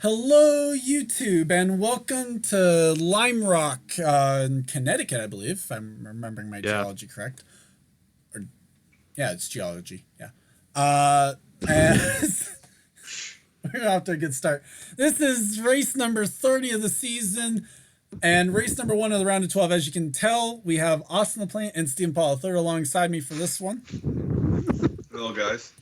Hello, YouTube, and welcome to Lime Rock in Connecticut, I believe, if I'm remembering my geology correct. Or, yeah, it's geology. Yeah. And we're off to a good start. This is race number 30 of the season, and race number 1 of the round of 12. As you can tell, we have Austin LaPlante and Stephen Paul III alongside me for this one. Hello, guys.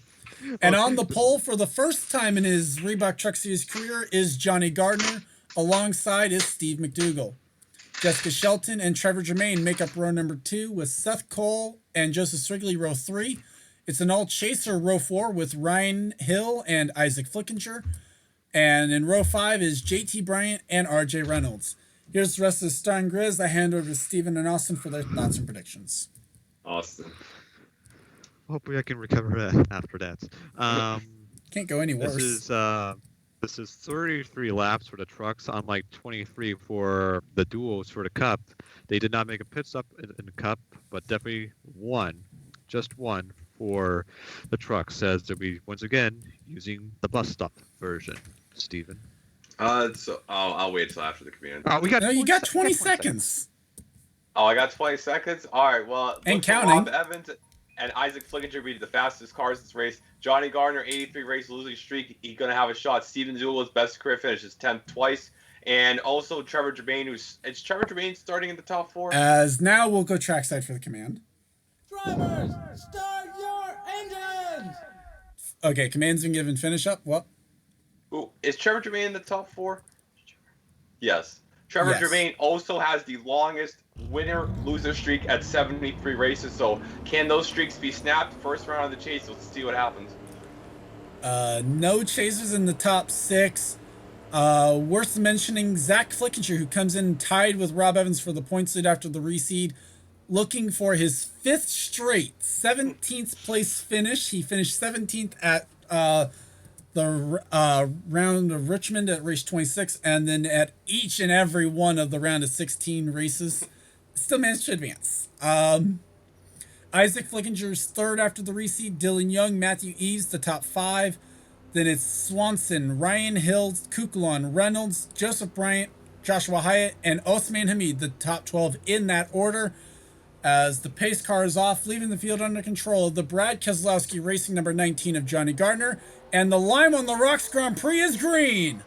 And on the pole for the first time in his Reebok Truck Series career is Johnny Gardner. Alongside is Steve McDougall. Jessica Shelton and Trevor Germain make up row number 2 with Seth Cole and Joseph Strigley row 3. It's an all-chaser row 4 with Ryan Hill and Isaac Flickinger. And in row 5 is JT Bryant and RJ Reynolds. Here's the rest of the starting grid. I hand over to Stephen and Austin for their thoughts and predictions. Austin. Hopefully I can recover that after that. Can't go any worse. This is 33 laps for the trucks, unlike 23 for the duos for the Cup. They did not make a pit stop in the Cup, but definitely just one for the trucks, as they'll be once again using the bus stop version. Steven. So I'll wait till after the command. Oh, you got 20 seconds. Oh, I got 20 seconds. All right. Well, and counting. Rob Evans and Isaac Flickinger be the fastest cars in this race. Johnny Gardner, 83 race losing streak. He's gonna have a shot. Steven Zulo's best career finish is 10th twice. And also Trevor Germain, is Trevor Germain starting in the top 4? As now we'll go trackside for the command. Drivers, start your engines! Okay, command's been given. Finish up. What? Ooh, is Trevor Germain in the top 4? Yes. Trevor Germain also has the longest winner-loser streak at 73 races. So can those streaks be snapped? First round of the chase. Let's see what happens. No chasers in the top 6. Worth mentioning Zach Flickinger, who comes in tied with Rob Evans for the points lead after the reseed, looking for his 5th straight 17th place finish. He finished 17th at the round of Richmond at race 26, and then at each and every one of the round of 16 races, still managed to advance. Isaac Flickinger's 3rd after the reseed. Dylan Young, Matthew Eves, the top 5. Then it's Swanson, Ryan Hill, Kukulon, Reynolds, Joseph Bryant, Joshua Hyatt, and Osman Hamid, the top 12 in that order. As the pace car is off, leaving the field under control of the Brad Keselowski Racing number 19 of Johnny Gardner. And the Lime on the Rocks Grand Prix is green.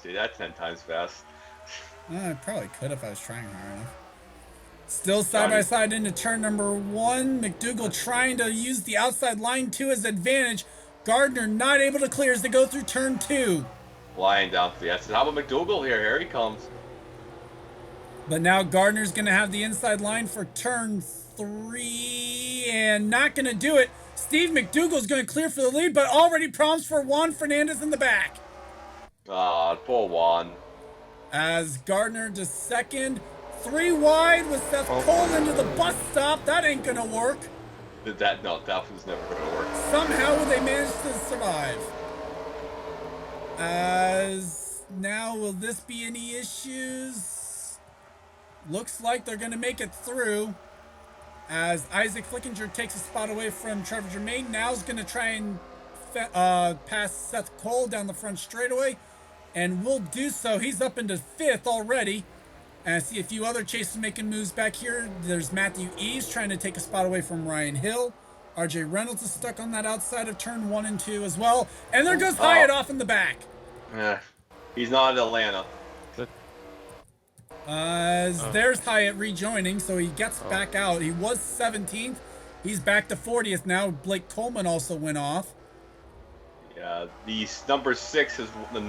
See that 10 times fast. I probably could if I was trying hard enough. Still side by side into turn number 1. McDougall trying to use the outside line to his advantage. Gardner not able to clear as they go through turn 2. Lying down for the exit. How about McDougall here? Here he comes. But now Gardner's going to have the inside line for turn 3 and not going to do it. Steve McDougall's going to clear for the lead, but already prompts for Juan Fernandez in the back. Ah, poor Juan. As Gardner to 2nd. 3 wide with Seth Cole into the bus stop. That ain't going to work. No, that was never going to work. Somehow they managed to survive. As now, will this be any issues? Looks like they're going to make it through. As Isaac Flickinger takes a spot away from Trevor Germain. Now is going to try and pass Seth Cole down the front straightaway. And will do so. He's up into 5th already. And I see a few other chasers making moves back here. There's Matthew Eves trying to take a spot away from Ryan Hill. RJ Reynolds is stuck on that outside of turn 1 and 2 as well. And there goes Hyatt off in the back. He's not in Atlanta. There's Hyatt rejoining, so he gets back out. He was 17th. He's back to 40th now. Blake Coleman also went off. Yeah, the number 6 has won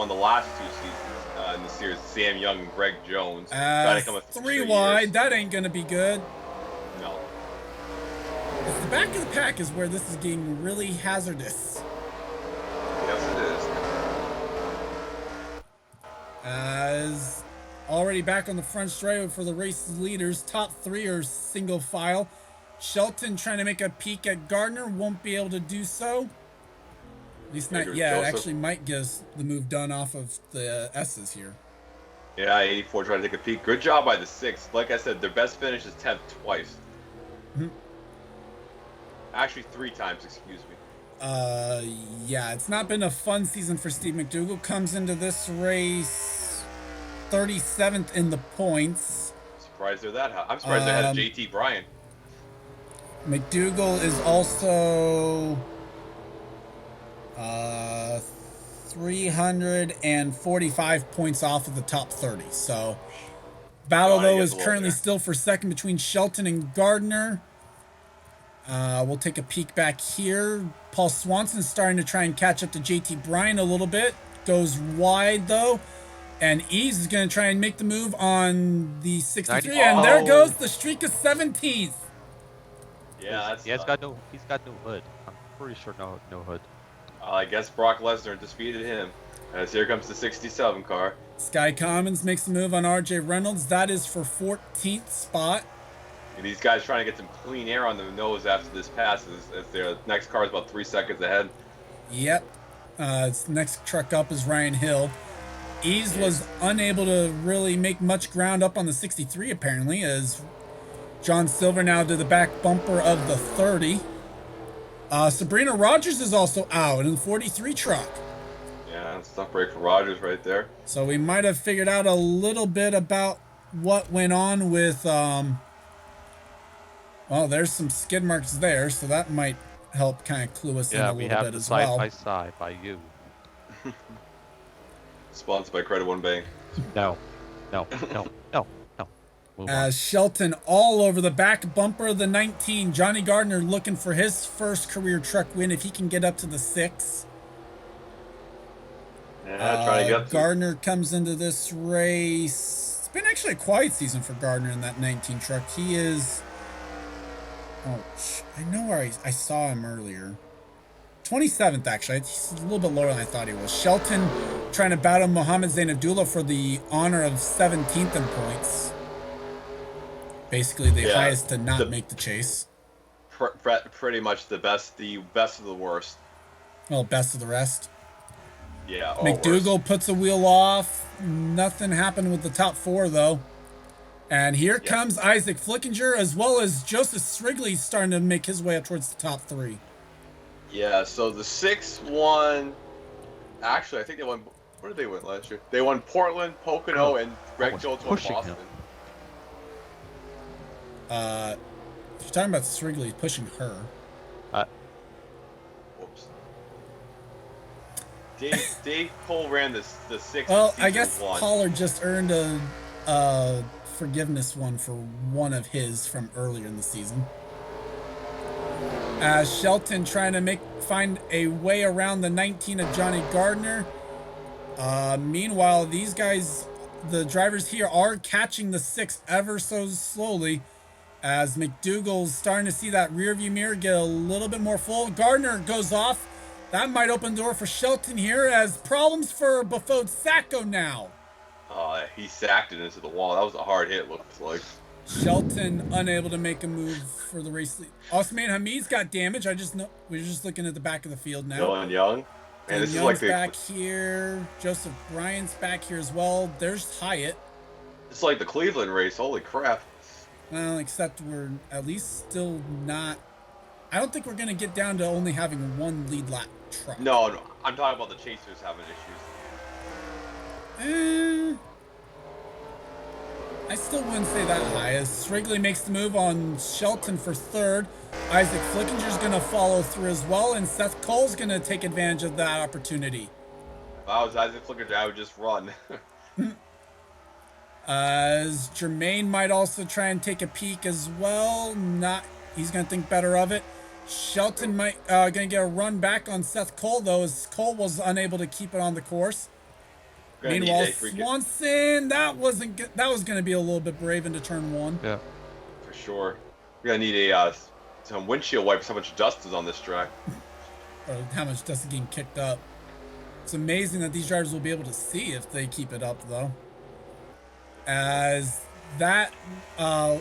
the last 2 seasons in the series. Sam Young and Greg Jones. Trying to come with 3 wide. Years. That ain't gonna be good. No. It's the back of the pack is where this is getting really hazardous. Yes, it is. As already back on the front straight for the race leaders, top 3 are single file. Shelton trying to make a peek at Gardner, won't be able to do so. At least not yet. Joseph. Actually might get the move done off of the S's here. Yeah, 84 trying to take a peek. Good job by the 6. Like I said, their best finish is 10th twice. Mm-hmm. Actually, 3 times, excuse me. Yeah, it's not been a fun season for Steve McDougal. Comes into this race 37th in the points. Surprised they're that high. I'm surprised they had a JT Bryan. McDougal is also 345 points off of the top 30. So battle though is currently still for second between Shelton and Gardner. We'll take a peek back here. Paul Swanson's starting to try and catch up to JT Bryan a little bit. Goes wide though. And Eves is going to try and make the move on the 63. And there goes the streak of 17th. Yeah, that's he's got no hood. I'm pretty sure no hood. I guess Brock Lesnar defeated him. As here comes the 67 car. Sky Commons makes the move on RJ Reynolds. That is for 14th spot. And these guys trying to get some clean air on their nose after this pass as their next car is about 3 seconds ahead. Yep. Next truck up is Ryan Hill. Eves was unable to really make much ground up on the 63 apparently, as John Silver now to the back bumper of the 30. Sabrina Rogers is also out in the 43 truck. Yeah, it's a tough break for Rogers right there. So we might have figured out a little bit about what went on with, well, there's some skid marks there, so that might help kind of clue us in a little bit as well. Yeah, we have side by side by you. Sponsored by Credit One Bank. No. As Shelton all over the back bumper of the 19. Johnny Gardner looking for his first career truck win if he can get up to the 6. Yeah, trying to get up to Gardner comes into this race. It's been actually a quiet season for Gardner in that 19 truck. He is... Oh, I know where I saw him earlier. 27th, actually. He's a little bit lower than I thought he was. Shelton trying to battle Mohammed Zain Abdullah for the honor of 17th in points. Basically the highest to not make the chase. Pretty much the best of the worst. Well, best of the rest. Yeah. McDougal puts a wheel off. Nothing happened with the top 4, though. And here comes Isaac Flickinger, as well as Joseph Srigley starting to make his way up towards the top 3. Yeah, so the 6 won. Actually, I think they won. Where did they win last year? They won Portland, Pocono, and Greg Jones won Boston. If you're talking about Srigley pushing her. Whoops. Dave Cole ran the 6. Well, I guess Pollard just earned a forgiveness one for one of his from earlier in the season. Shelton trying to find a way around the 19 of Johnny Gardner. Meanwhile, these guys, the drivers here, are catching the 6 ever so slowly, as McDougal's starting to see that rear view mirror get a little bit more full. Gardner goes off. That might open the door for Shelton here, as problems for Bafode Sacco now. He sacked it into the wall. That was a hard hit, looks like. Shelton unable to make a move for the race lead. Osman Hamid's got damage. We're just looking at the back of the field now. Dylan Young. And this Young's is like back here. Joseph Bryant's back here as well. There's Hyatt. It's like the Cleveland race. Holy crap. Well, except we're at least still not... I don't think we're going to get down to only having one lead lap truck. No, I'm talking about the chasers having issues. I still wouldn't say that high, as Srigley makes the move on Shelton for 3rd. Isaac Flickinger's going to follow through as well, and Seth Cole's going to take advantage of that opportunity. If I was Isaac Flickinger, I would just run. As Jermaine might also try and take a peek as well. He's going to think better of it. Shelton might going to get a run back on Seth Cole, though, as Cole was unable to keep it on the course. Meanwhile, Swanson, that was going to be a little bit brave into turn 1. Yeah, for sure. We're going to need some windshield wipes. How much dust is on this track? Or how much dust is getting kicked up. It's amazing that these drivers will be able to see if they keep it up, though. As that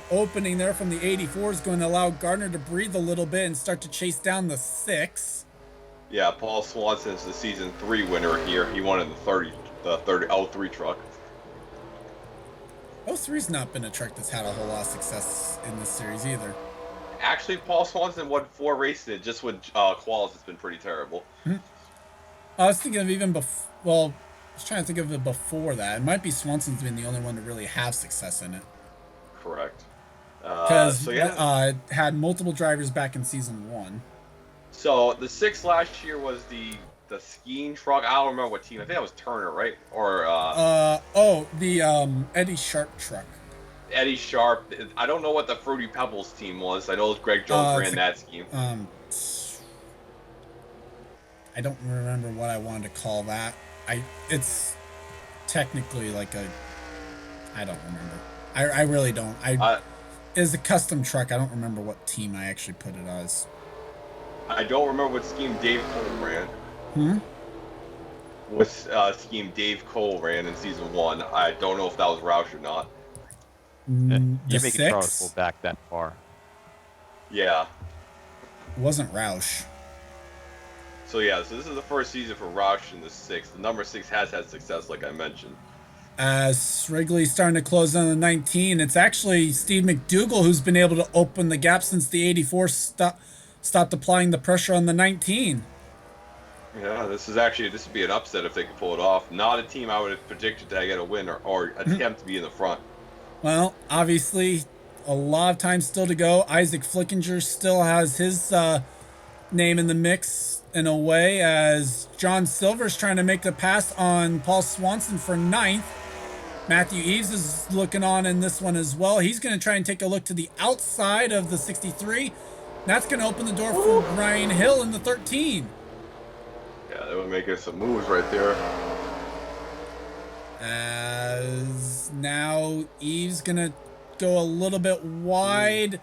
opening there from the 84 is going to allow Gardner to breathe a little bit and start to chase down the 6. Yeah, Paul Swanson's the season 3 winner here. He won in the 03 truck. 03's not been a truck that's had a whole lot of success in this series either. Actually, Paul Swanson won 4 races. Just with quals, it's been pretty terrible. I was thinking of even before. Well, I was trying to think of it before that. It might be Swanson's been the only one to really have success in it. Correct. Because So yeah. it had multiple drivers back in season 1. So the 6 last year was the skiing truck. I don't remember what team. I think that was Turner, right? Or the Eddie Sharp truck. Eddie Sharp. I don't know what the Fruity Pebbles team was. I know Greg Jones ran that scheme. I don't remember what I wanted to call that. It's technically like a. I don't remember. I really don't. It's a custom truck. I don't remember what team I actually put it as. I don't remember what scheme Dave Cole ran. What scheme Dave Cole ran in season 1. I don't know if that was Roush or not. You're making Charles go back that far. Yeah. It wasn't Roush. So yeah, so this is the first season for Roush in the 6. The number 6 has had success, like I mentioned. As Wrigley's starting to close on the 19, it's actually Steve McDougall who's been able to open the gap since the 84 stopped applying the pressure on the 19. Yeah, this would be an upset if they could pull it off. Not a team I would have predicted to get a win or attempt to be in the front. Well, obviously, a lot of time still to go. Isaac Flickinger still has his name in the mix in a way, as John Silver's trying to make the pass on Paul Swanson for 9th. Matthew Eves is looking on in this one as well. He's going to try and take a look to the outside of the 63. That's going to open the door for Ryan Hill in the 13. Yeah, they were making some moves right there. As now Eves going to go a little bit wide,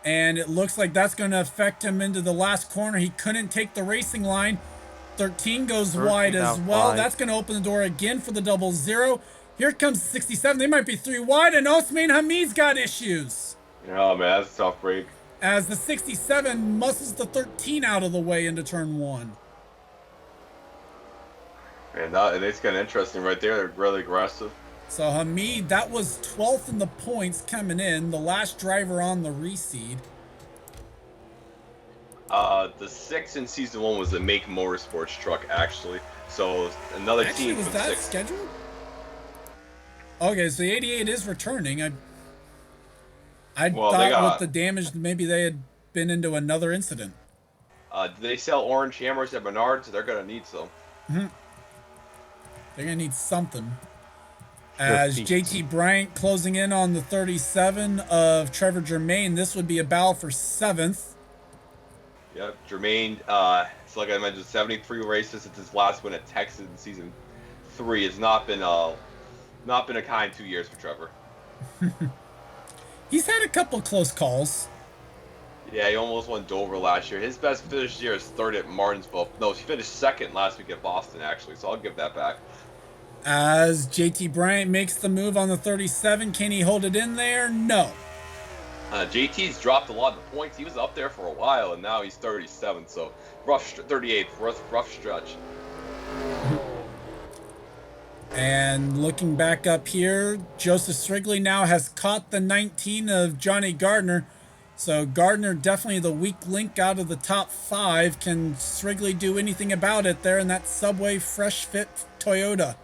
and it looks like that's going to affect him into the last corner. He couldn't take the racing line. 13 goes wide as well. That's going to open the door again for the 00. Here comes 67. They might be 3 wide, and Osman Hamid's got issues. Oh, man, that's a tough break. As the 67 muscles the 13 out of the way into turn 1. And it's kind of interesting right there. They're really aggressive. So Hamid, that was 12th in the points coming in, the last driver on the reseed. The 6 in season 1 was the Make Motorsports truck, actually. So another team was from that 6. scheduled? Okay, so the 88 is returning. I thought with the damage, maybe they had been into another incident. They sell orange hammers at Menards. They're gonna need some. They're gonna need something. As JT Bryant closing in on the 37 of Trevor Germain, this would be a battle for 7th. Yep, Germain. So like I mentioned, 73 races. It's his last win at Texas in season 3. It's not been a kind 2 years for Trevor. He's had a couple close calls. Yeah, he almost won Dover last year. His best finish this year is 3rd at Martinsville. No, he finished 2nd last week at Boston, actually, so I'll give that back. As JT Bryant makes the move on the 37, can he hold it in there? No. JT's dropped a lot of the points. He was up there for a while, and now he's 37th, so 38th, rough stretch. And looking back up here, Joseph Strigley now has caught the 19 of Johnny Gardner. So Gardner definitely the weak link out of the top 5. Can Strigley do anything about it there in that Subway Fresh Fit Toyota?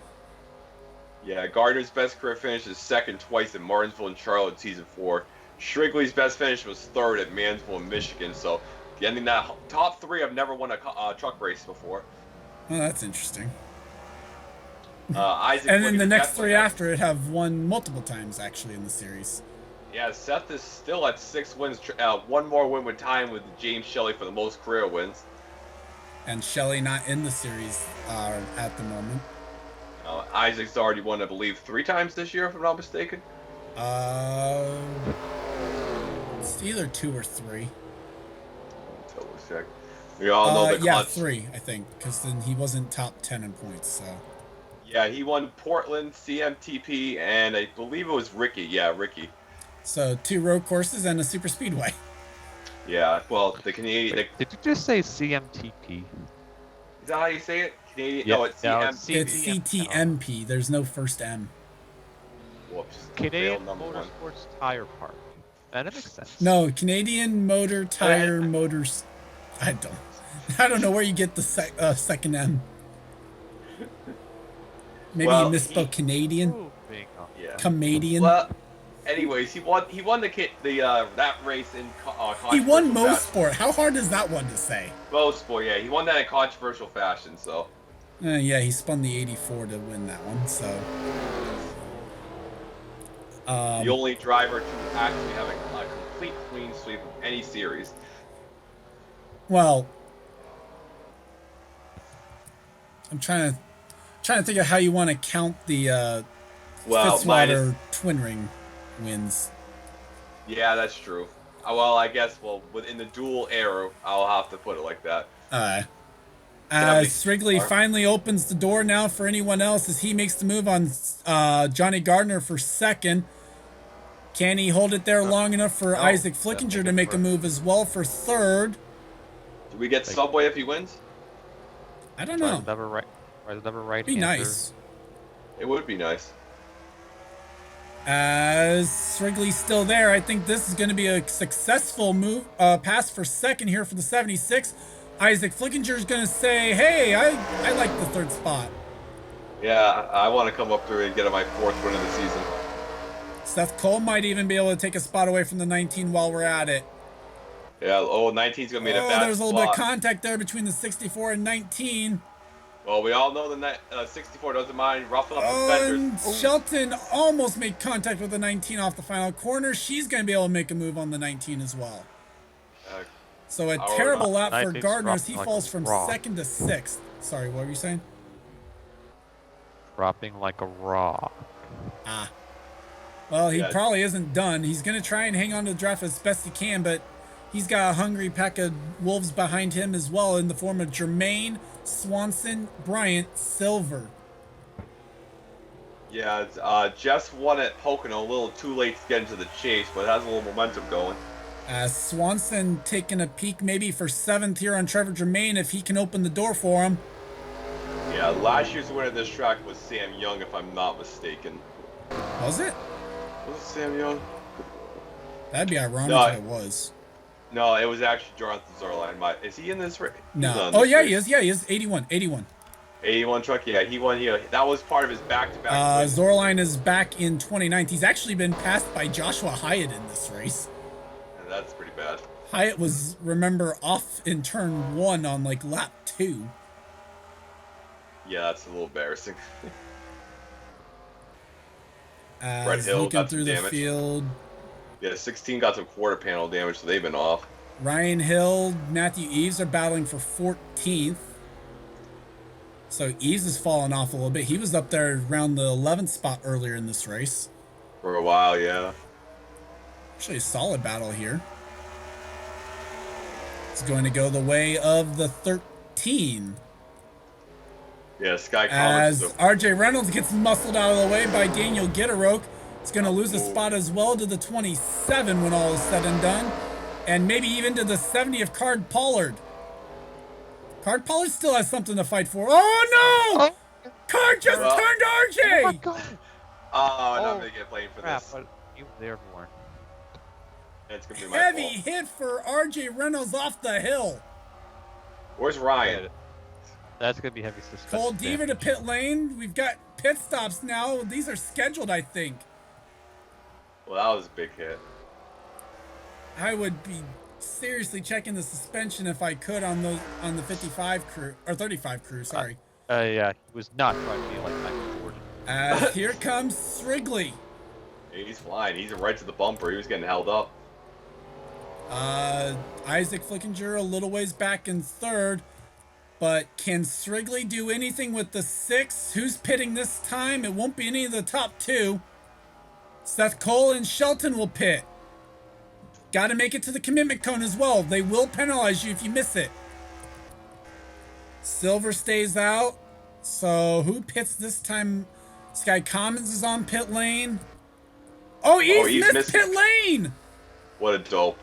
Yeah, Gardner's best career finish is 2nd twice at Martinsville and Charlotte in season 4. Strigley's best finish was 3rd at Mansville in Michigan. So getting that top 3 have never won a truck race before. Well, that's interesting. Isaac and then the next 3 after it have won multiple times actually in the series. Yeah, Seth is still at 6 wins. 1 more win with time with James Shelley for the most career wins. And Shelley not in the series at the moment. Isaac's already won, I believe, 3 times this year, if I'm not mistaken. It's either 2 or 3. Double check. We all know the yeah, 3, I think, because then he wasn't top 10 in points, so. Yeah, he won Portland, CMTP, and I believe it was Ricky. Yeah, Ricky. So 2 road courses and a super speedway. Yeah, well, the Canadian. Did you just say CMTP? Is that how you say it? Canadian? Yeah, no, it's CMTP. It's CTMP. There's no first M. Whoops. Canadian Motorsports Tire Park. That makes sense. No, Canadian Motor Tire Motors. I don't know where you get the second M. Maybe Well, you misspelled Canadian. Ooh, bingo. Yeah. Canadian. Well, anyways, he won that race in He won controversial Mo fashion. Sport. How hard is that one to say? Mo Sport, yeah, he won that in controversial fashion. So Yeah, he spun the 84 to win that one. So the only driver to actually have a complete clean sweep of any series. well, I'm trying to think of how you want to count the Fitzwater twin ring wins. Yeah, that's true. Well, I guess within the dual arrow, I'll have to put it like that. Strigley finally opens the door now for anyone else as he makes the move on Johnny Gardner for second. Can he hold it there long enough for Isaac Flickinger to make a move as well for third? Do we get Subway if he wins? I don't know. Be nice. It would be nice. As Strigley's still there, I think this is going to be a successful move pass for second here for the 76. Isaac Flickinger is going to say, hey, I like the third spot. Yeah, I want to come up through and get my fourth win of the season. Seth Cole might even be able to take a spot away from the 19 while we're at it. Yeah, 19's going to be in a bad There's a little bit of spot. contact there between the 64 and 19. Well, we all know the 64 doesn't mind ruffling up the fenders. And Shelton almost made contact with the 19 off the final corner. She's going to be able to make a move on the 19 as well. So a terrible lap for Gardner as he falls from second to sixth. Sorry, what were you saying? Dropping like a rock. Well, he probably isn't done. He's going to try and hang on to the draft as best he can, but he's got a hungry pack of wolves behind him as well in the form of Jermaine, Swanson, Bryant, Silver. Yeah, Jess won at Pocono a little too late to get into the chase, but it has a little momentum going. Swanson taking a peek maybe for seventh here on Trevor Jermaine if he can open the door for him. Yeah, last year's winner of this track was Sam Young, if I'm not mistaken. Was it? Was it Sam Young? That'd be ironic if it was. No, it was actually Jonathan Zarline. Is he in this race? No. Oh, yeah, he is. Yeah, he is. 81. 81 truck, yeah. He won here. That was part of his back-to-back. Zarline is back in 29th. He's actually been passed by Joshua Hyatt in this race. And that's pretty bad. Hyatt was, remember, off in turn 1 on, like, lap 2. Yeah, that's a little embarrassing. Brett Hill looking through the field. Yeah, 16 got some quarter panel damage, so they've been off. Ryan Hill, Matthew Eves are battling for 14th. So Eves has fallen off a little bit. He was up there around the 11th spot earlier in this race. For a while, yeah. Actually, a solid battle here. It's going to go the way of the 13. Yeah, Sky As RJ Reynolds gets muscled out of the way by Daniel Gitteroke. It's going to lose a spot as well to the 27 when all is said and done. And maybe even to the 70 of Card Pollard. Card Pollard still has something to fight for. Oh, no! Card just turned RJ! Oh, my God. I'm not going to get blamed for this. But he was there for It's going to be my Heavy fault. hit for RJ Reynolds off the hill. Where's Ryan? That's going to be heavy suspension. Cole Deaver to pit lane. We've got pit stops now. These are scheduled, I think. Well, that was a big hit. I would be seriously checking the suspension if I could on the 55 crew or 35 crew. Sorry. Yeah, he was not trying to be like Michael Jordan. Here comes Strigley. He's flying. He's right to the bumper. He was getting held up. Isaac Flickinger a little ways back in third. But can Strigley do anything with the 6? Who's pitting this time? It won't be any of the top 2. Seth Cole and Shelton will pit. Got to make it to the commitment cone as well. They will penalize you if you miss it. Silver stays out. So who pits this time? Sky Commons is on pit lane. Oh, Eves missed pit lane! What a dope.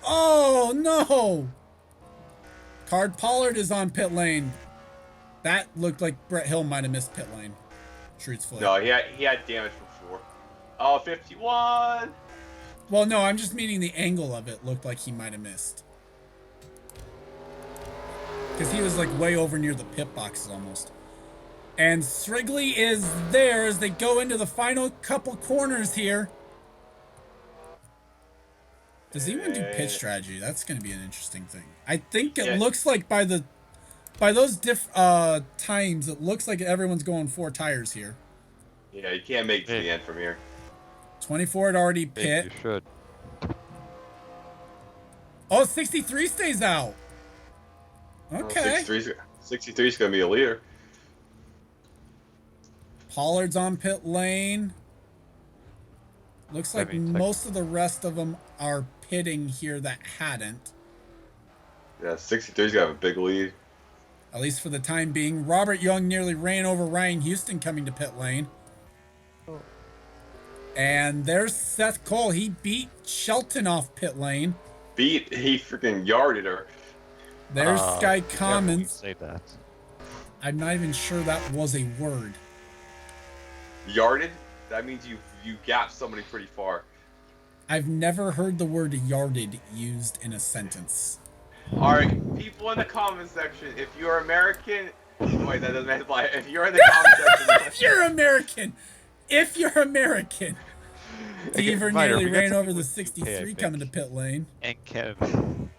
Oh, no! Card Pollard is on pit lane. That looked like Brett Hill might have missed pit lane. Truthfully. No, he had damage before. Oh, 51! Well, no, I'm just meaning the angle of it looked like he might have missed. Because he was like way over near the pit boxes almost. And Strigley is there as they go into the final couple corners here. Does anyone do pit strategy? That's going to be an interesting thing. I think it looks like by those times, it looks like everyone's going 4 tires here. Yeah, you can't make it to the end from here. 24 had already pit. You should. Oh, 63 stays out. Okay. 63 is going to be a leader. Pollard's on pit lane. Looks like most of the rest of them are pitting here that hadn't. Yeah, 63's going to have a big lead. At least for the time being. Robert Young nearly ran over Ryan Houston coming to pit lane. And there's Seth Cole. He beat Shelton off pit lane. He freaking yarded her. There's Sky Commons. Say that. I'm not even sure that was a word. Yarded? That means you gapped somebody pretty far. I've never heard the word yarded used in a sentence. All right, people in the comment section, if you're American, wait, that doesn't apply. If you're in the comment section, if you're American, Deaver nearly ran over the 63 coming to pit lane. And Kevin.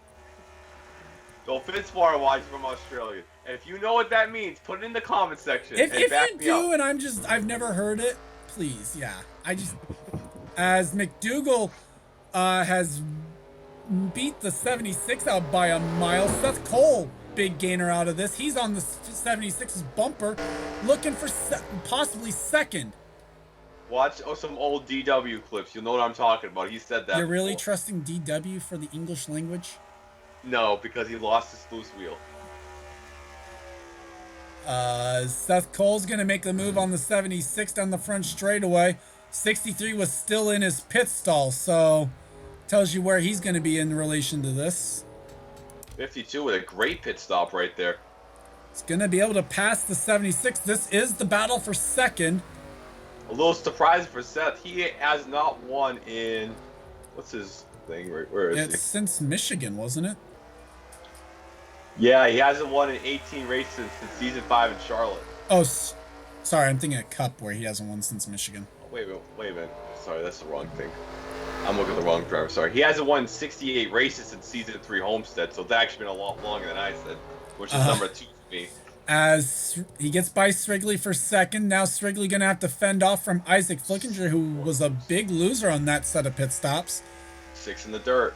Go Fitzwater watch from Australia. And if you know what that means, put it in the comment section. If you do, and I've never heard it, please, yeah. As McDougal has beat the 76 out by a mile. Seth Cole, big gainer out of this. He's on the 76's bumper, looking for possibly second. Watch some old DW clips. You'll know what I'm talking about. He said that. You're really trusting DW for the English language? No, because he lost his loose wheel. Seth Cole's going to make the move on the 76 down the front straightaway. 63 was still in his pit stall, so tells you where he's going to be in relation to this. 52 with a great pit stop right there. He's going to be able to pass the 76. This is the battle for second. A little surprise for Seth. He has not won in... What's his thing? Where is he? It's since Michigan, wasn't it? Yeah, he hasn't won in 18 races since season 5 in Charlotte. Oh, sorry. I'm thinking of Cup where he hasn't won since Michigan. Oh, wait a minute. Sorry, that's the wrong thing. I'm looking at the wrong driver. Sorry. He hasn't won 68 races since season 3 Homestead, so it's actually been a lot longer than I said, which is number 2 for me. As he gets by Strigley for second. Now Strigley going to have to fend off from Isaac Flickinger, who was a big loser on that set of pit stops. 6 in the dirt.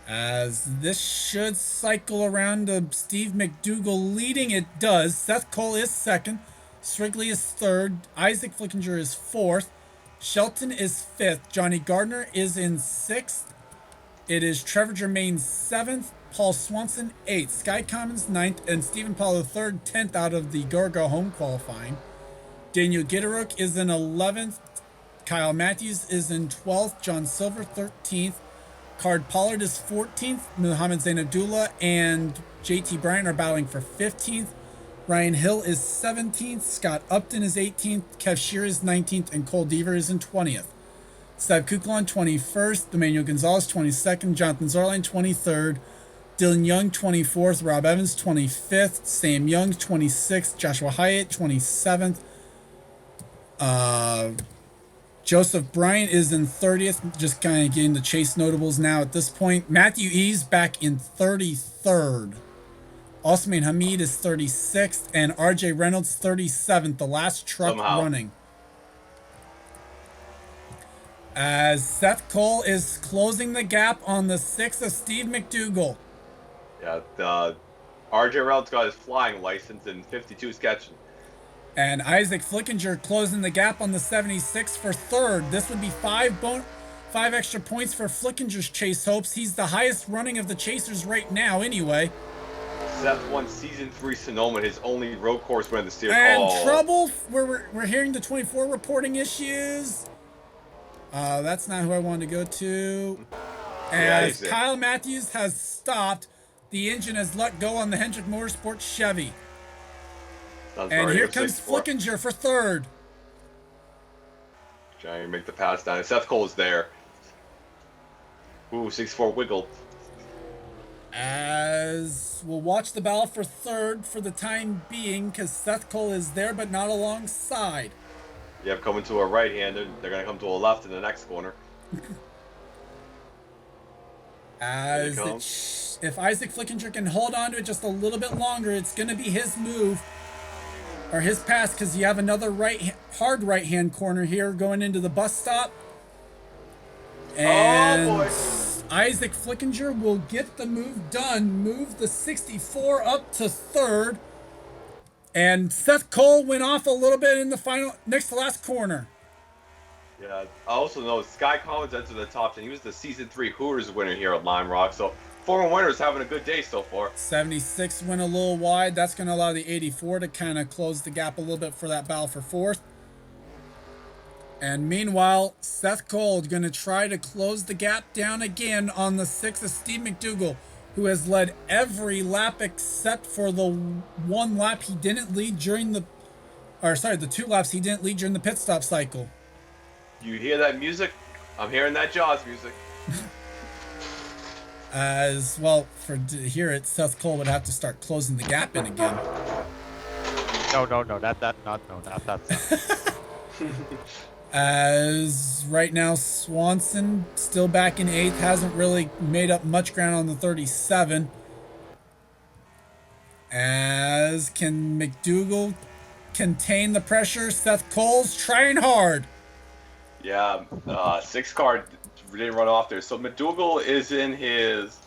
As this should cycle around to Steve McDougal leading. It does. Seth Cole is second. Strigley is third. Isaac Flickinger is fourth. Shelton is fifth. Johnny Gardner is in sixth. It is Trevor Germain seventh. Paul Swanson 8th, Sky Commons 9th, and Stephen Paul III 10th out of the Gorgo home qualifying. Daniel Gitteruk is in 11th. Kyle Matthews is in 12th. John Silver 13th. Card Pollard is 14th. Muhammad Zainabdullah and JT Bryant are battling for 15th. Ryan Hill is 17th. Scott Upton is 18th. Kev Shear is 19th. And Cole Deaver is in 20th. Seb Kuklon 21st. Emmanuel Gonzalez 22nd. Jonathan Zarline 23rd. Dylan Young, 24th. Rob Evans, 25th. Sam Young, 26th. Joshua Hyatt, 27th. Joseph Bryant is in 30th. Just kind of getting the chase notables now at this point. Matthew Eves back in 33rd. Osman Hamid is 36th. And RJ Reynolds, 37th. The last truck running. As Seth Cole is closing the gap on the 6th of Steve McDougal. Yeah, RJ Reynolds got his flying license in 52 catching. And Isaac Flickinger closing the gap on the 76 for third. This would be 5 extra points for Flickinger's chase hopes. He's the highest running of the chasers right now anyway. Seth won season 3 Sonoma, his only road course win of the series. And trouble, we're hearing the 24 reporting issues. That's not who I wanted to go to. As Kyle Matthews has stopped, the engine has let go on the Hendrick Motorsports Chevy. And here comes Flickinger for third. Trying to make the pass down. Seth Cole is there. Ooh, 6-4 wiggle. As we'll watch the battle for third for the time being, because Seth Cole is there but not alongside. You have coming to a right-hander. They're going to come to a left in the next corner. As if Isaac Flickinger can hold on to it just a little bit longer, it's going to be his move. Or his pass, because you have another hard right-hand corner here going into the bus stop. And oh, boy. Isaac Flickinger will get the move done, move the 64 up to third. And Seth Cole went off a little bit in the final, next to last corner. Yeah, I also know Sky Collins entered the top 10. He was the Season 3 Hooters winner here at Lime Rock. So, former winners having a good day so far. 76 went a little wide. That's going to allow the 84 to kind of close the gap a little bit for that battle for fourth. And meanwhile, Seth Cole is going to try to close the gap down again on the 6 of Steve McDougal, who has led every lap except for the one lap he didn't lead during the... Or sorry, the 2 laps he didn't lead during the pit stop cycle. You hear that music? I'm hearing that Jaws music. As well, to hear it, Seth Cole would have to start closing the gap in again. No, not that. As right now, Swanson still back in 8th, hasn't really made up much ground on the 37. As can McDougal contain the pressure? Seth Cole's trying hard. Yeah, 6 car didn't run off there. So McDougal is in his...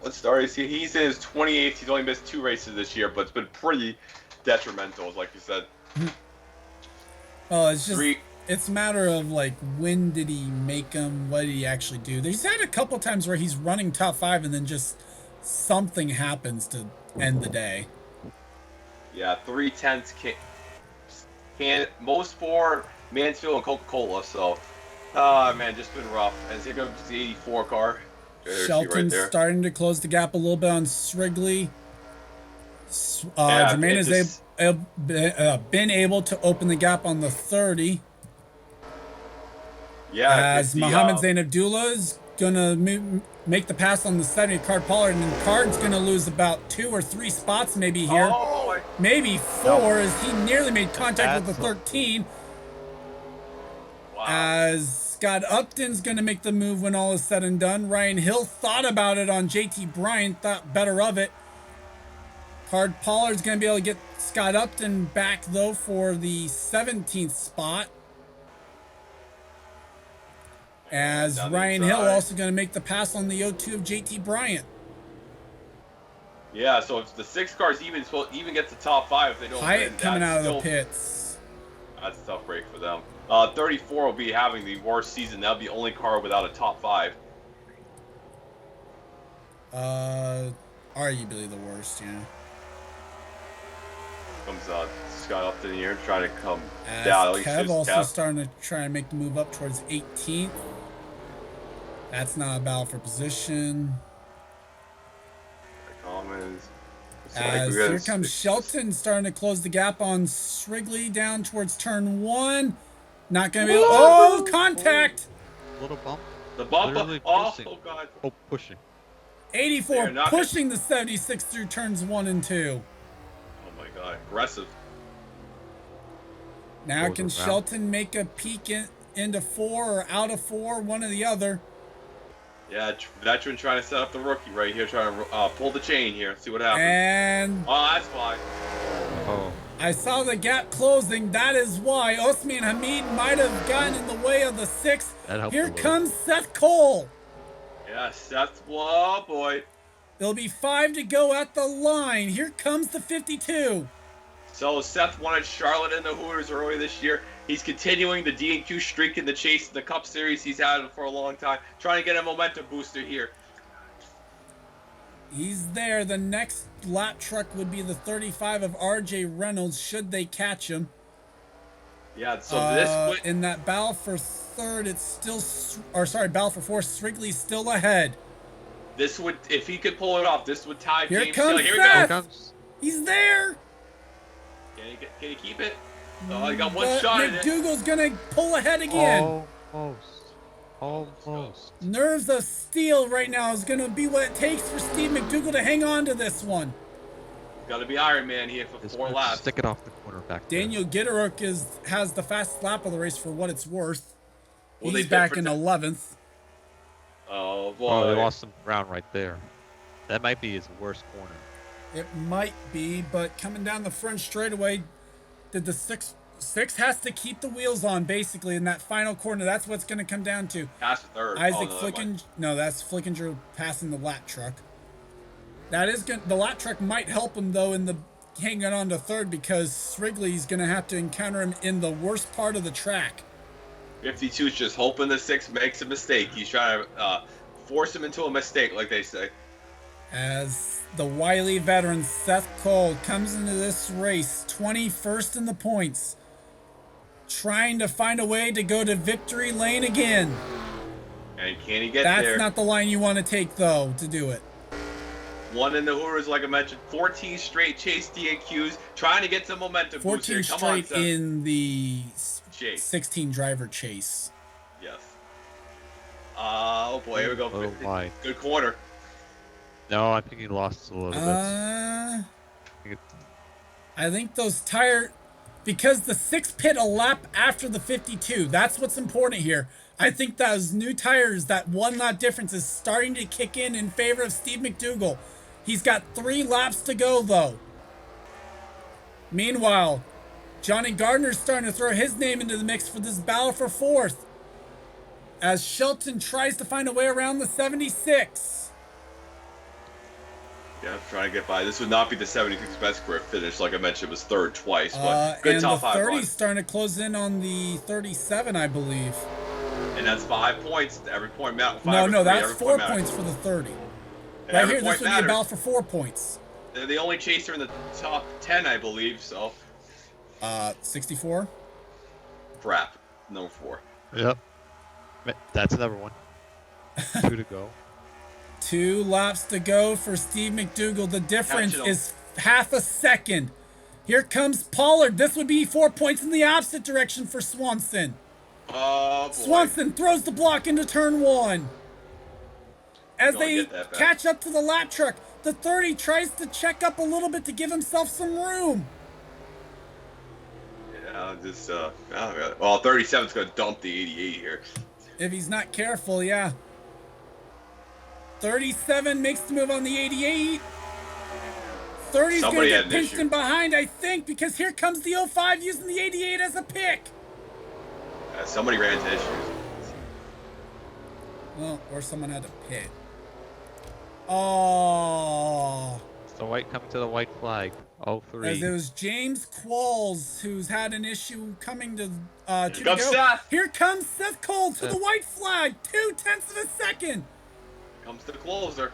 What star is he? He's in his 28th. He's only missed 2 races this year, but it's been pretty detrimental, like you said. Well, it's just... It's a matter of, like, when did he make them? What did he actually do? There's had a couple times where he's running top 5 and then just something happens to end the day. Yeah, 3/10 can most for Mansfield and Coca-Cola, so... man, just been rough. And here comes the 84 car. Shelton's right starting to close the gap a little bit on Srigley. Jermaine has been able to open the gap on the 30. Yeah, as Mohammed Zain Abdullah is gonna make the pass on the 70 Card Pollard, and Card's gonna lose about 2 or 3 spots maybe here. Oh, maybe 4 as he nearly made contact with the 13. Wow. As Scott Upton's gonna make the move when all is said and done. Ryan Hill thought about it on JT Bryant, thought better of it. Card Pollard's gonna be able to get Scott Upton back though for the 17th spot. As Ryan Hill also going to make the pass on the 02 of JT Bryant. Yeah, so if the 6 cars even gets the top 5 if they don't Hyatt win, coming out of the pits. That's a tough break for them. 34 will be having the worst season. That'll be the only car without a top 5. Arguably the worst, yeah. Comes Scott Upton here trying to come as down. Kev also starting to try and make the move up towards 18th. That's not a battle for position. As here comes Shelton starting to close the gap on Srigley down towards turn 1. Not going to be able... Oh, contact! Little bump. The bump. Oh, God. Oh, pushing. 84 pushing the 76 through turns 1 and 2. Oh, my God. Aggressive. Now can Shelton make a peek into 4 or out of 4, one or the other? Yeah, veteran trying to set up the rookie right here, trying to pull the chain here, see what happens. And oh, that's why. Oh, I saw the gap closing. That is why Osman Hamid might have gotten in the way of the 6. Here comes Seth Cole. Yeah, Seth. Whoa, boy. There'll be 5 to go at the line. Here comes the 52. So Seth won at Charlotte in the Hooters earlier this year. He's continuing the D&Q streak in the chase in the Cup Series. He's had it for a long time. Trying to get a momentum booster here. He's there. The next lap truck would be the 35 of RJ Reynolds, should they catch him. Yeah, so this would... in that battle for third, it's still... Or sorry, battle for fourth, Srigley's still ahead. This would... If he could pull it off, this would tie Here James comes Hill. Seth! He's there! Can he keep it? Oh, he got one shot at it. McDougal's gonna pull ahead again. Almost. Almost. Nerves of steel right now is going to be what it takes for Steve McDougall to hang on to this one. Got to be Iron Man here for Just 4 laps. stick it off the corner back there. Daniel Gitteruk has the fastest lap of the race for what it's worth. Will He's they back bid in for 11th. Oh boy. Oh, they lost some ground right there. That might be his worst corner. It might be, but coming down the front straightaway, did the six has to keep the wheels on basically in that final corner. That's what's going to come down to. Pass the third. Isaac oh, Flickinger. No, that's Flickinger passing the lap truck. That is going. The lap truck might help him though in the hanging on to third because Wrigley's going to have to encounter him in the worst part of the track. 52's just hoping the 6 makes a mistake. He's trying to force him into a mistake, like they say. As the wily veteran Seth Cole comes into this race 21st in the points, trying to find a way to go to victory lane again. And can he get That's there? not the line you want to take, though, to do it. One in the Hooters, like I mentioned, 14 straight chase DNQs, trying to get some momentum. 14 boost here. Come on, straight Seth. in the Chase. 16 driver chase. Yes. Oh boy, here we go. Oh, my. Good corner. No, I think he lost a little bit. I think those tire, because the 6 pit a lap after the 52. That's what's important here. I think those new tires, that 1 lap difference is starting to kick in favor of Steve McDougall. He's got 3 laps to go though. Meanwhile, Johnny Gardner's starting to throw his name into the mix for this battle for 4th. As Shelton tries to find a way around the 76. Yeah, trying to get by. This would not be the 76th best career finish. Like I mentioned, it was 3rd twice, but good and top the 5 30's run. starting to close in on the 37, I believe. And that's 5 points. Every point matters. No, that's 4 points for the 30. Right here, this would be a battle for 4 points. They're the only chaser in the top 10, I believe, so. 64? Crap. Number 4. Yep. That's another one. 2 to go. 2 laps to go for Steve McDougall. The difference Catch it is half a second. Here comes Pollard. This would be 4 points in the opposite direction for Swanson. Oh, boy. Swanson throws the block into turn 1. As Gonna they get that back. catch up to the lap truck, the 30 tries to check up a little bit to give himself some room. Yeah, just, well, 37's going to dump the 88 here. If he's not careful, yeah. 37 makes the move on the 88. 30's going to get pinched in behind, I think, because here comes the 05 using the 88 as a pick. Somebody ran into issues. Well, or someone had to pit. Oh. It's the white coming to the white flag. Oh, 3. As it was James Qualls who's had an issue coming to Here comes Seth. Here comes Seth Cole to the white flag. 0.2 of a second. Comes the closer.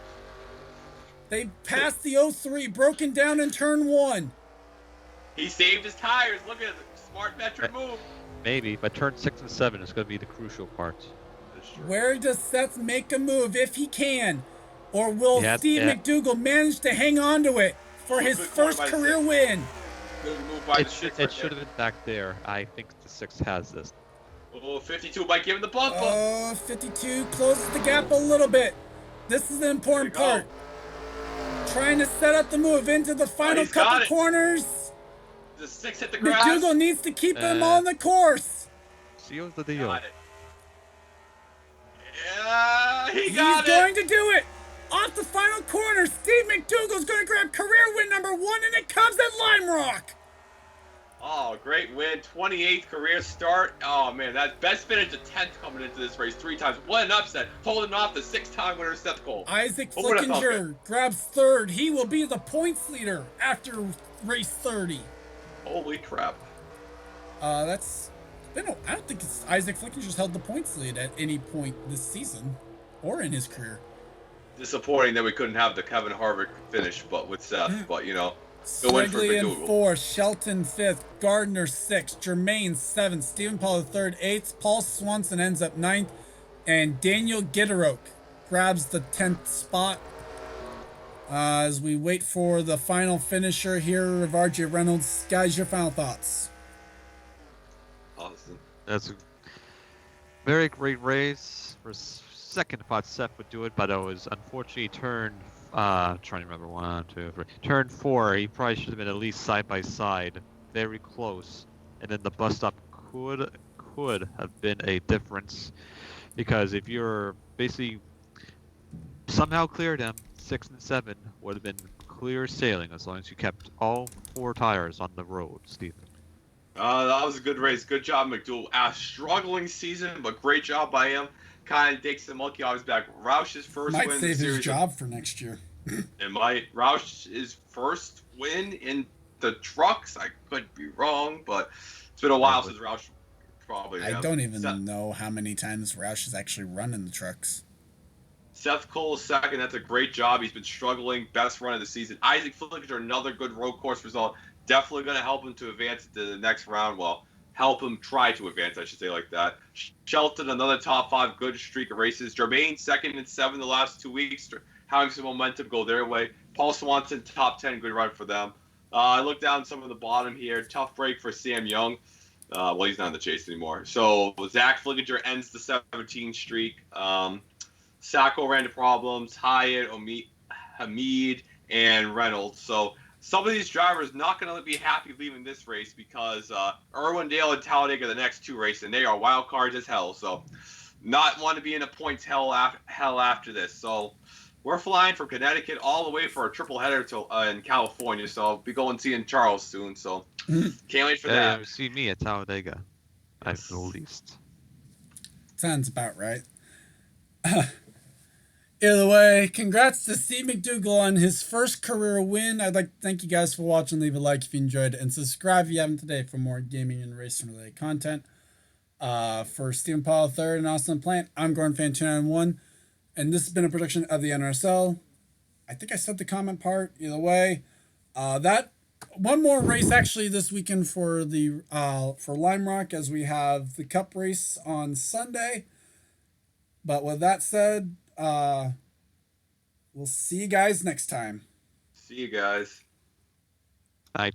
They passed the 03, broken down in turn 1. He saved his tires. Look at it. Smart veteran move. Maybe, but turn 6 and 7 is going to be the crucial parts. Where does Seth make a move if he can? Or will Steve McDougall manage to hang on to it for his first career win? Good move by It the should 6 have been back there. I think the 6 has this. Oh, 52 might give him the bump up. Oh, 52 closes the gap a little bit. This is the important part. Trying to set up the move into the final couple corners. The 6 hit the grass. McDougall needs to keep him on the course. Seals the deal. Got it. Yeah, he's going to do it. Off the final corner, Steve McDougall's going to grab career win number 1, and it comes at Lime Rock. Oh, great win. 28th career start. Oh, man, that best finish to 10th coming into this race 3 times. What an upset. Holding off the 6-time winner, Seth Cole. Isaac Flickinger grabs 3rd. He will be the points leader after race 30. Holy crap. That's been I don't think Isaac Flickinger's held the points lead at any point this season or in his career. Disappointing that we couldn't have the Kevin Harvick finish, but with Seth. But, you know, Swigley in 4th, Shelton 5th, Gardner 6th, Jermaine 7th, Stephen Paul 3rd, 8th, Paul Swanson ends up 9th, and Daniel Gitteruk grabs the 10th spot. As we wait for the final finisher here of RJ Reynolds. Guys, your final thoughts? Awesome. Very great race. For second, thought Seth would do it, but it was unfortunately turn. Trying to remember 1, 2, 3. Turn 4. He probably should have been at least side by side, very close, and then the bus stop could have been a difference, because if you're basically somehow cleared him, 6 and 7 would have been clear sailing as long as you kept all 4 tires on the road, Steve. That was a good race. Good job, McDougal. A struggling season, but great job by him. Kind of takes the monkey off his back. Roush's first Might win in the save his series. job for next year. It might. Roush's first win in the trucks. I could be wrong, but it's been a while since Roush probably. I don't even know how many times Roush has actually run in the trucks. Seth Cole second. That's a great job. He's been struggling. Best run of the season. Isaac Flickinger, another good road course result. Definitely going to help him to advance to the next round. Well, help him try to advance, I should say, like that. Shelton, another top 5 good streak of races. Jermaine, 2nd and 7 the last 2 weeks, having some momentum go their way. Paul Swanson, top 10, good run for them. I look down some of the bottom here. Tough break for Sam Young. Well, he's not in the chase anymore. So Zach Flickinger ends the 17 streak. Sacco ran into problems. Hyatt, Hamid, and Reynolds. So some of these drivers not going to be happy leaving this race because Irwindale and Talladega are the next 2 races, and they are wild cards as hell. So not want to be in a points hell after this. So we're flying from Connecticut all the way for a triple header to in California. So I'll be going to see in Charles soon. So can't wait for that. You see me at Talladega, at the least. Sounds about right. Either way, congrats to Steve McDougal on his first career win. I'd like to thank you guys for watching. Leave a like if you enjoyed, and subscribe if you haven't today for more gaming and racing related content. For Stephen Paul III and Austin Plant, I'm Gordon Fan 291, and this has been a production of the NRSL. I think I said the comment part. Either way, that one more race actually this weekend for the for Lime Rock, as we have the Cup race on Sunday. But with that said, we'll see you guys next time. See you guys. Bye.